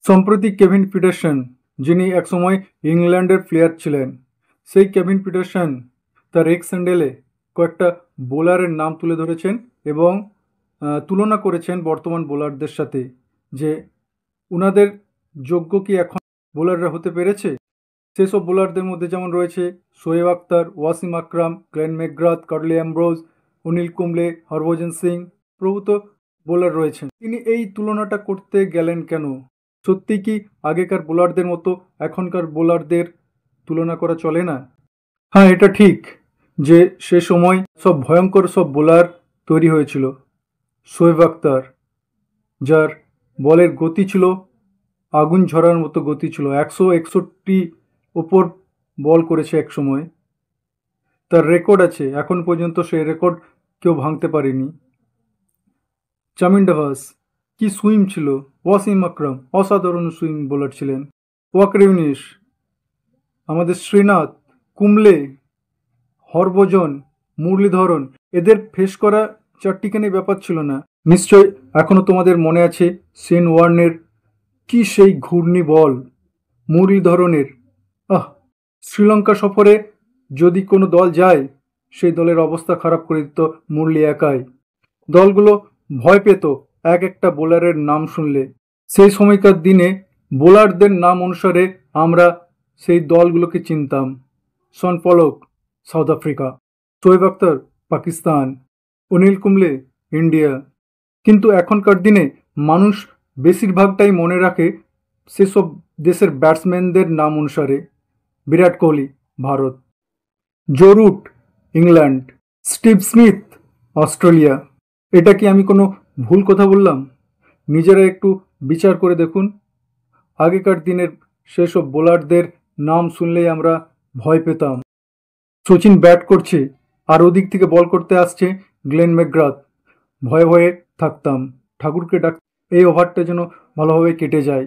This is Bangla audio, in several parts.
সম্প্রতি কেভিন পিটারসন, যিনি একসময় ইংল্যান্ডের প্লেয়ার ছিলেন, সেই কেভিন পিটারসন তার এক্স হ্যান্ডেলে কয়েকটা বোলারের নাম তুলে ধরেছেন এবং তুলনা করেছেন বর্তমান বোলারদের সাথে, যে উনাদের যোগ্য কি এখন বোলাররা হতে পেরেছে। সেসব বোলারদের মধ্যে যেমন রয়েছে Shoaib Akhtar, Wasim Akram, Glenn McGrath, Curtly Ambrose, Anil Kumble, Harbhajan Singh প্রভূত বোলার রয়েছেন। তিনি এই তুলনাটা করতে গেলেন কেন? সত্যি কি আগেকার বোলারদের মতো এখনকার বোলারদের তুলনা করা চলে না? হ্যাঁ, এটা ঠিক যে সে সময় সব ভয়ঙ্কর সব বোলার তৈরি হয়েছিল। শোয়েব আখতার, যার বলের গতি ছিল আগুন ঝরার মতো গতি ছিল, 161 ওপর বল করেছে এক সময়। তার রেকর্ড আছে, এখন পর্যন্ত সেই রেকর্ড কেউ ভাঙতে পারেনি। চামিন্ডাভাস, কি সুইম ছিল! ওয়াসিম আকরাম অসাধারণ সুইম বোলার ছিলেন। ওয়াকার ইউনিস, আমাদের শ্রীনাথ, কুম্বলে, হরভজন, মুরলীধরন, এদের ফেস করা চারটিখানি ব্যাপার ছিল না। নিশ্চয় এখনো তোমাদের মনে আছে শেন ওয়ার্নের কি সেই ঘূর্ণি বল, মুরলীধরনের। শ্রীলঙ্কা সফরে যদি কোনো দল যায়, সেই দলের অবস্থা খারাপ করে দিত মুরলী একাই। দলগুলো ভয় পেত এক একটা বোলারের নাম শুনলে। সেই সময়কার দিনে বোলারদের নাম অনুসারে আমরা সেই দলগুলোকে চিনতাম। Shaun Pollock, South Africa; Shoaib Akhtar, Pakistan; Anil Kumble, India. কিন্তু এখনকার দিনে মানুষ বেশিরভাগটাই মনে রাখে সেসব দেশের ব্যাটসম্যানদের নাম অনুসারে। Virat Kohli, Bharat; Joe Root, England; Steve Smith, Australia. এটা কি আমি কোনো ভুল কথা বললাম? নিজেরা একটু বিচার করে দেখুন। আগেকার দিনের সেসব বোলারদের নাম শুনলেই আমরা ভয় পেতাম। সচিন ব্যাট করছে আর ওদিক থেকে বল করতে আসছে গ্লেন ম্যাকগ্রাথ, ভয়ে ভয়ে থাকতাম, ঠাকুরকে ডাক এই ওভারটা যেন ভালোভাবে কেটে যায়,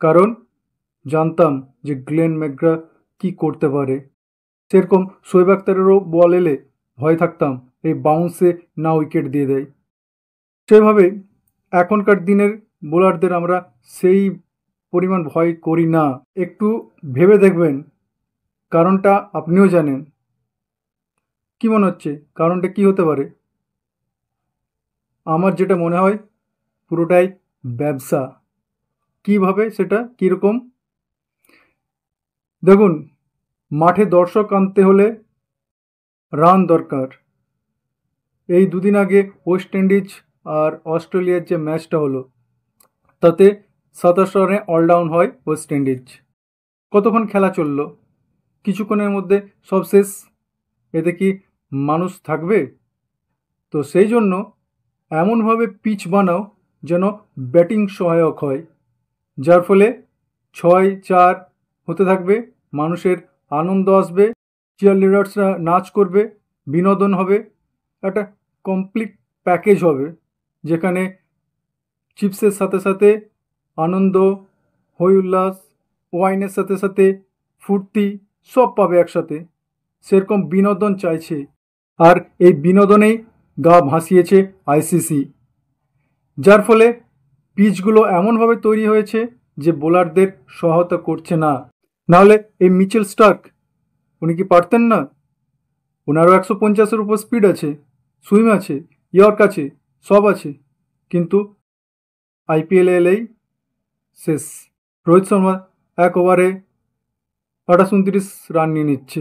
কারণ জানতাম যে গ্লেন ম্যাকগ্রাথ কি করতে পারে। সেরকম শোয়েব আখতারেরও বল এলে ভয় থাকতাম এই বাউন্সে না উইকেট দিয়ে দেয়। সেভাবে এখনকার দিনের বোলারদের আমরা সেই পরিমাণ ভয় করি না। একটু ভেবে দেখবেন, কারণটা আপনিও জানেন। কি মনে হচ্ছে কারণটা কি হতে পারে? আমার যেটা মনে হয় পুরোটাই ব্যবসা। কিভাবে, সেটা কীরকম? দেখুন, মাঠে দর্শক আনতে হলে রান দরকার। এই দুদিন আগে ওয়েস্ট ইন্ডিজ আর অস্ট্রেলিয়ার যে ম্যাচটা হলো, তাতে 27 রানে অলডাউন হয় ওয়েস্ট ইন্ডিজ। কতক্ষণ খেলা চলল? কিছুক্ষণের মধ্যে সব শেষ। এতে কি মানুষ থাকবে? তো সেই জন্য এমনভাবে পিচ বানাও যেন ব্যাটিং সহায়ক হয়, যার ফলে 6-4 হতে থাকবে, মানুষের আনন্দ আসবে, চিয়ার লিডার্সরা নাচ করবে, বিনোদন হবে, একটা কমপ্লিট প্যাকেজ হবে, যেখানে চিপসের সাথে সাথে আনন্দ, হই উল্লাস, ওয়াইনের সাথে সাথে ফুর্তি সব পাবে একসাথে। সেরকম বিনোদন চাইছে, আর এই বিনোদনেই গা ভাসিয়েছে আইসিসি, যার ফলে পিচগুলো এমনভাবে তৈরি হয়েছে যে বোলারদের সহায়তা করছে না। নাহলে এই মিচেল স্টার্ক, উনি কি পারতেন না? ওনারও 150-এর উপর স্পিড আছে, সুইম আছে, ইয়র্ক আছে, সব আছে, কিন্তু আইপিএলে এলেই শেষ। রোহিত শর্মা 1 ওভারে 28-29 রান নিয়ে নিচ্ছে।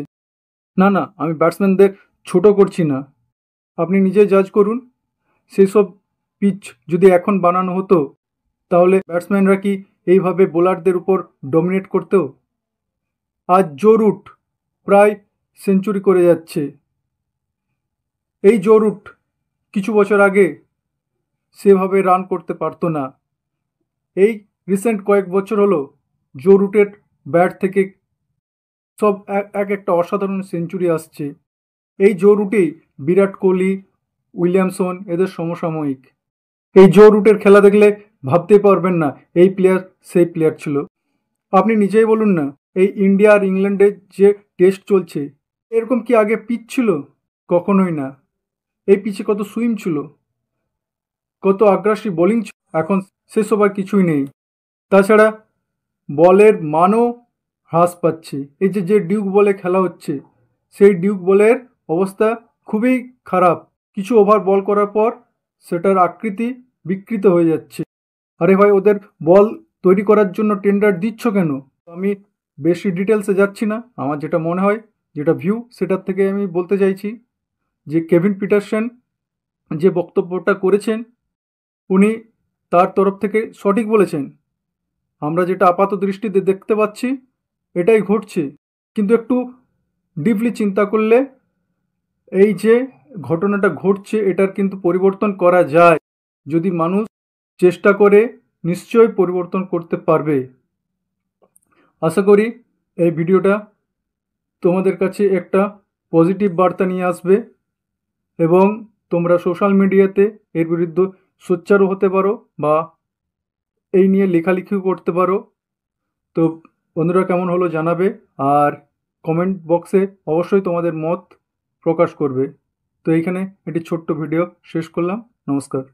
না না, আমি ব্যাটসম্যানদের ছোট করছি না, আপনি নিজে জাজ করুন। সেসব পিচ যদি এখন বানানো হতো, তাহলে ব্যাটসম্যানরা কি এইভাবে বোলারদের উপর ডমিনেট করতো? আজ জো রুট প্রায় সেঞ্চুরি করে যাচ্ছে। এই জো রুট কিছু বছর আগে সেভাবে রান করতে পারতো না। এই রিসেন্ট কয়েক বছর হলো জো রুটের ব্যাট থেকে সব এক একটা অসাধারণ সেঞ্চুরি আসছে। এই জো রুটেই বিরাট কোহলি, উইলিয়ামসন এদের সমসাময়িক। এই জো রুটের খেলা দেখলে ভাবতেই পারবেন না এই প্লেয়ার সেই প্লেয়ার ছিল। আপনি নিজেই বলুন না, এই ইন্ডিয়া আর ইংল্যান্ডের যে টেস্ট চলছে, এরকম কি আগে পিচ ছিল? কখনোই না। এই পিচে কত সুইং ছিল, কত আগ্রাসী বোলিং ছিল, এখন সেসব আর কিছুই নেই। তাছাড়া বলের মানও হ্রাস পাচ্ছে। এই যে ডিউক বলে খেলা হচ্ছে, সেই ডিউক বলের অবস্থা খুবই খারাপ। কিছু ওভার বল করার পর সেটার আকৃতি বিকৃত হয়ে যাচ্ছে। আরে ভাই, ওদের বল তৈরি করার জন্য টেন্ডার দিচ্ছ কেন? আমি বেশি ডিটেলসে যাচ্ছি না, আমার যেটা মনে হয়, যেটা ভিউ, সেটার থেকে আমি বলতে চাইছি যে কেভিন পিটারসেন যে বক্তব্যটা করেছেন, উনি তার তরফ থেকে সঠিক বলেছেন। আমরা যেটা আপাত দৃষ্টিতে দেখতে পাচ্ছি এটাই ঘটছে, কিন্তু একটু ডিপলি চিন্তা করলে এই যে ঘটনাটা ঘটছে এটার কিন্তু পরিবর্তন করা যায়। যদি মানুষ চেষ্টা করে নিশ্চয়ই পরিবর্তন করতে পারবে। আশা করি এই ভিডিওটা তোমাদের কাছে একটা পজিটিভ বার্তা নিয়ে আসবে এবং তোমরা সোশ্যাল মিডিয়াতে এর বিরুদ্ধে সোচ্চারও হতে পারো বা এই নিয়ে লেখালেখিও করতে পারো। তো বন্ধুরা, কেমন হলো জানাবে, আর কমেন্ট বক্সে অবশ্যই তোমাদের মত প্রকাশ করবে। তো এইখানে একটি ছোট্ট ভিডিও শেষ করলাম। নমস্কার।